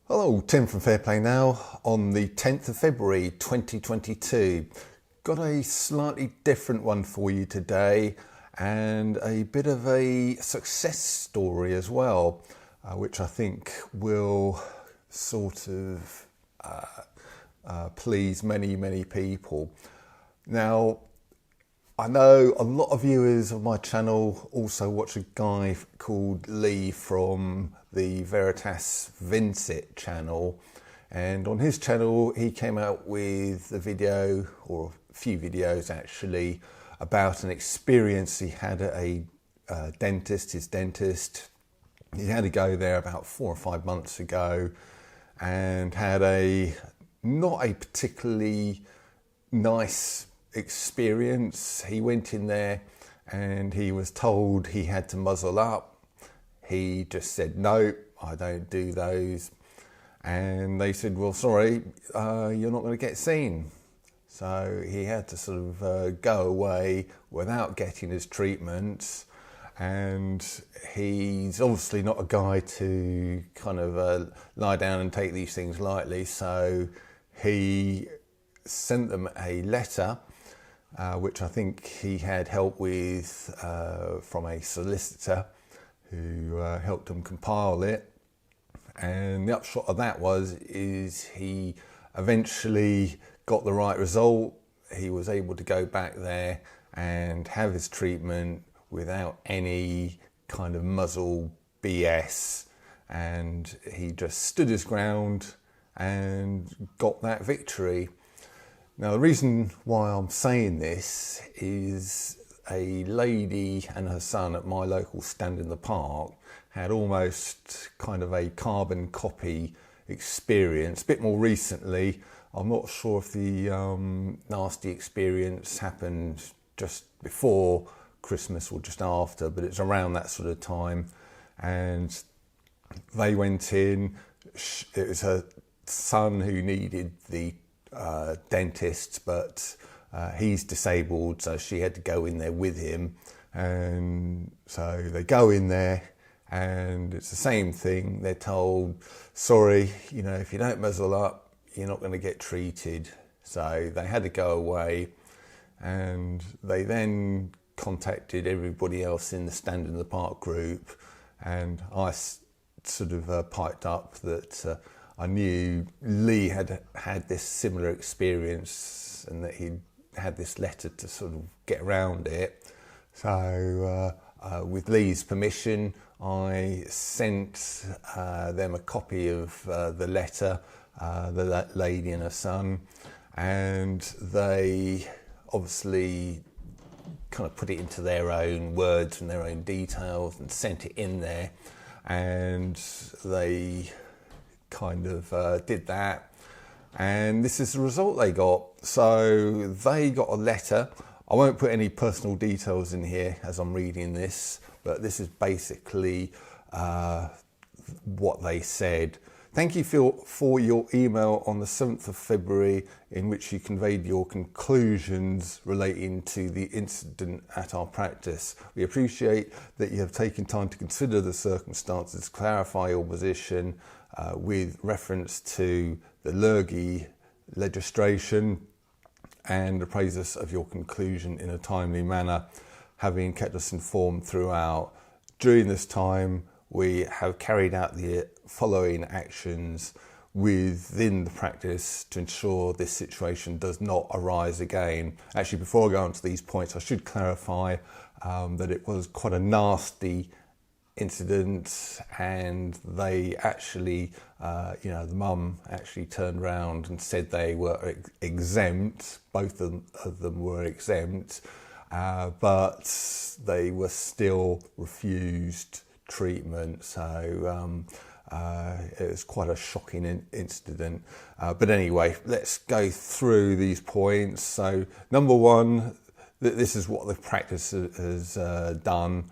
Hello, Tim from Fair Play Now on the 10th of February 2022. Got a slightly different one for you today and a bit of a success story as well, which I think will sort of please many people. Now, I know a lot of viewers of my channel also watch a guy called Lee from the Veritas Vincit channel, and on his channel he came out with a video, or a few videos actually, about an experience he had at a dentist, his dentist. He had to go there about 4 or 5 months ago and had not a particularly nice experience. He went in there and he was told he had to muzzle up. He just said, no, I don't do those. And they said, well, sorry, you're not going to get seen. So he had to sort of go away without getting his treatments. And he's obviously not a guy to kind of lie down and take these things lightly. So he sent them a letter, which I think he had help with from a solicitor who helped him compile it. And the upshot of that is he eventually got the right result. He was able to go back there and have his treatment without any kind of muzzle BS, and he just stood his ground and got that victory. Now, the reason why I'm saying this is a lady and her son at my local stand in the park had almost kind of a carbon copy experience. A bit more recently, I'm not sure if the nasty experience happened just before Christmas or just after, but it's around that sort of time. And they went in, it was her son who needed the dentist, but he's disabled, so she had to go in there with him. And so they go in there and it's the same thing. They're told, sorry, if you don't muzzle up, you're not going to get treated. So they had to go away, and they then contacted everybody else in the Stand in the Park group, and I sort of piped up that I knew Lee had this similar experience and that he'd had this letter to sort of get around it. So with Lee's permission, I sent them a copy of the letter, that lady and her son, and they obviously kind of put it into their own words and their own details and sent it in there, and they kind of did that, and this is the result they got. So they got a letter. I won't put any personal details in here as I'm reading this, but this is basically what they said. Thank you for your email on the 7th of February in which you conveyed your conclusions relating to the incident at our practice. We appreciate that you have taken time to consider the circumstances, clarify your position with reference to the Lurgi legislation, and appraise us of your conclusion in a timely manner, having kept us informed throughout. During this time, we have carried out the following actions within the practice to ensure this situation does not arise again. Actually, before I go on to these points, I should clarify that it was quite a nasty incident, and they actually, the mum actually turned around and said they were exempt. Both of them were exempt, but they were still refused treatment. So it was quite a shocking incident. But anyway, let's go through these points. So number one, this is what the practice has done.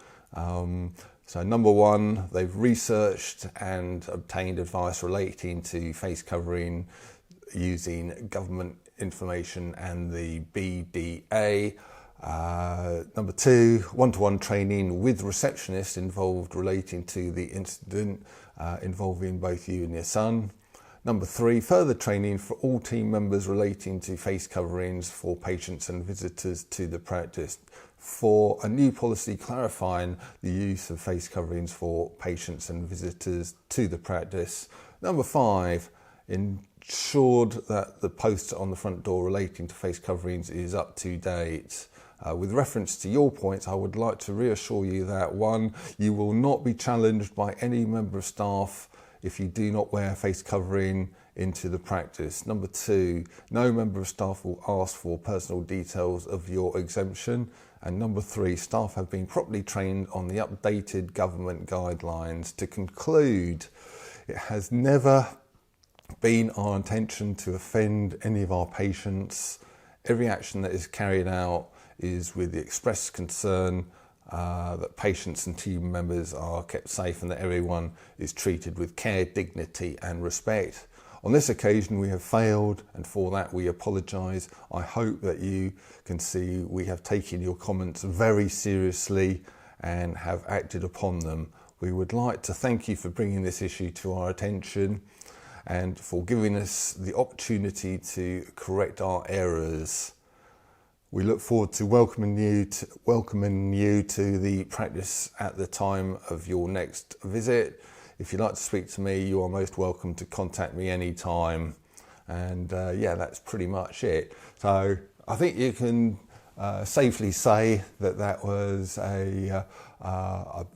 So number one, they've researched and obtained advice relating to face covering using government information and the BDA. Number two, one-to-one training with receptionists involved relating to the incident involving both you and your son. Number 3, further training for all team members relating to face coverings for patients and visitors to the practice. 4, a new policy clarifying the use of face coverings for patients and visitors to the practice. Number 5, ensured that the poster on the front door relating to face coverings is up to date. With reference to your points, I would like to reassure you that 1, you will not be challenged by any member of staff if you do not wear a face covering into the practice. Number 2, no member of staff will ask for personal details of your exemption. And number 3, staff have been properly trained on the updated government guidelines. To conclude, it has never been our intention to offend any of our patients. Every action that is carried out is with the express concern that patients and team members are kept safe and that everyone is treated with care, dignity and respect. On this occasion we have failed, and for that we apologise. I hope that you can see we have taken your comments very seriously and have acted upon them. We would like to thank you for bringing this issue to our attention and for giving us the opportunity to correct our errors. We look forward to welcoming you to the practice at the time of your next visit. If you'd like to speak to me, you are most welcome to contact me anytime. And yeah, that's pretty much it. So I think you can safely say that that was a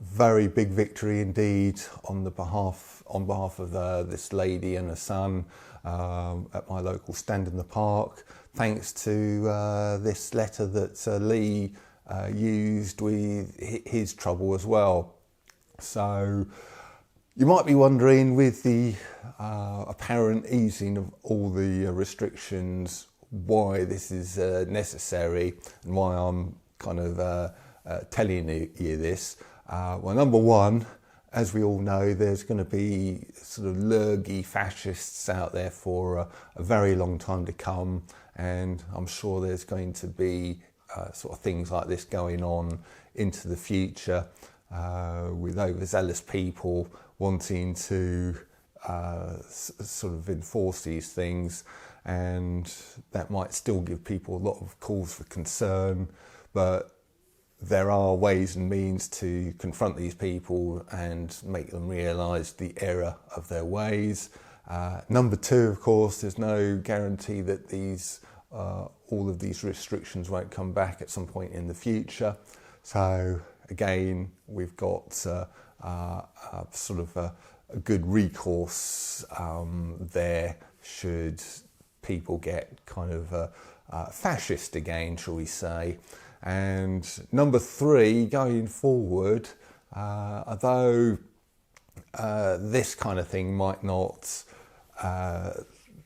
very big victory indeed on behalf of this lady and her son at my local stand in the park. Thanks to this letter that Lee used with his trouble as well. So you might be wondering, with the apparent easing of all the restrictions, why this is necessary and why I'm kind of telling you this. Well, number 1, as we all know, there's going to be sort of lurgy fascists out there for a very long time to come, and I'm sure there's going to be sort of things like this going on into the future with overzealous people wanting to sort of enforce these things, and that might still give people a lot of cause for concern, but there are ways and means to confront these people and make them realise the error of their ways. Number 2, of course, there's no guarantee that all of these restrictions won't come back at some point in the future. So again, we've got sort of a good recourse there should people get kind of fascist again, shall we say. And number 3, going forward, although this kind of thing might not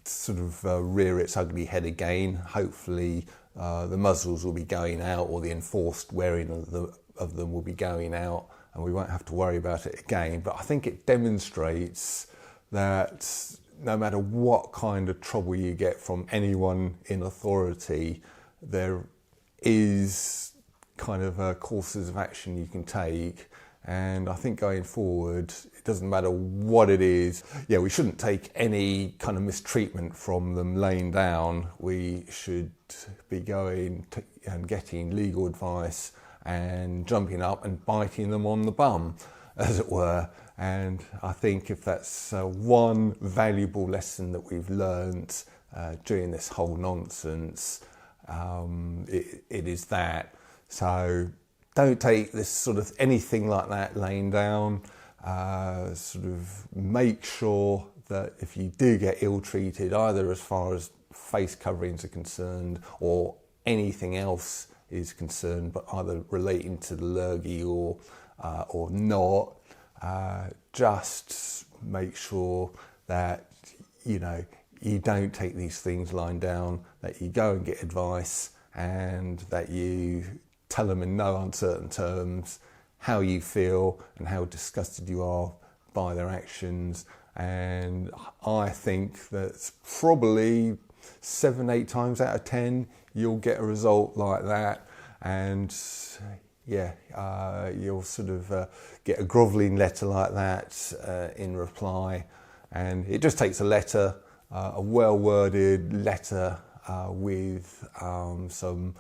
sort of rear its ugly head again, hopefully the muzzles will be going out, or the enforced wearing of them will be going out, and we won't have to worry about it again. But I think it demonstrates that no matter what kind of trouble you get from anyone in authority, there is kind of courses of action you can take. And I think going forward, it doesn't matter what it is. Yeah, we shouldn't take any kind of mistreatment from them laying down. We should be going and getting legal advice and jumping up and biting them on the bum, as it were. And I think if that's one valuable lesson that we've learned during this whole nonsense, it is that. So don't take this sort of anything like that laying down. Sort of make sure that if you do get ill-treated, either as far as face coverings are concerned or anything else is concerned, but either relating to the lurgy or not, just make sure that you don't take these things lying down, that you go and get advice, and that you tell them in no uncertain terms how you feel and how disgusted you are by their actions. And I think that probably 7-8 times out of 10 you'll get a result like that, and you'll sort of get a grovelling letter like that in reply, And it just takes a letter, a well-worded letter with some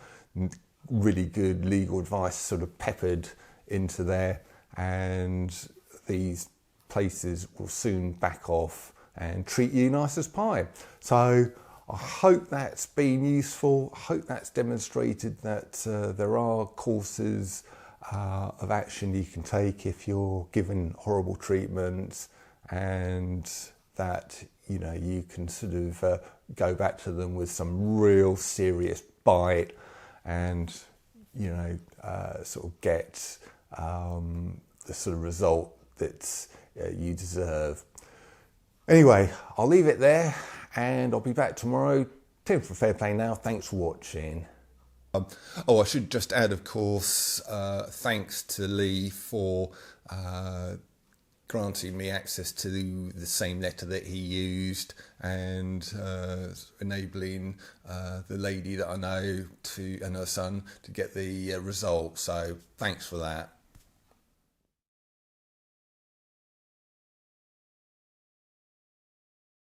really good legal advice sort of peppered into there, and these places will soon back off and treat you nice as pie. So I hope that's been useful. I hope that's demonstrated that there are courses of action you can take if you're given horrible treatment, and that you can sort of go back to them with some real serious bite, and sort of get the sort of result that you deserve. Anyway, I'll leave it there, and I'll be back tomorrow. Tim from Fair Play Now. Thanks for watching. I should just add, of course, thanks to Lee for granting me access to the same letter that he used, and enabling the lady that I know and her son to get the result. So thanks for that.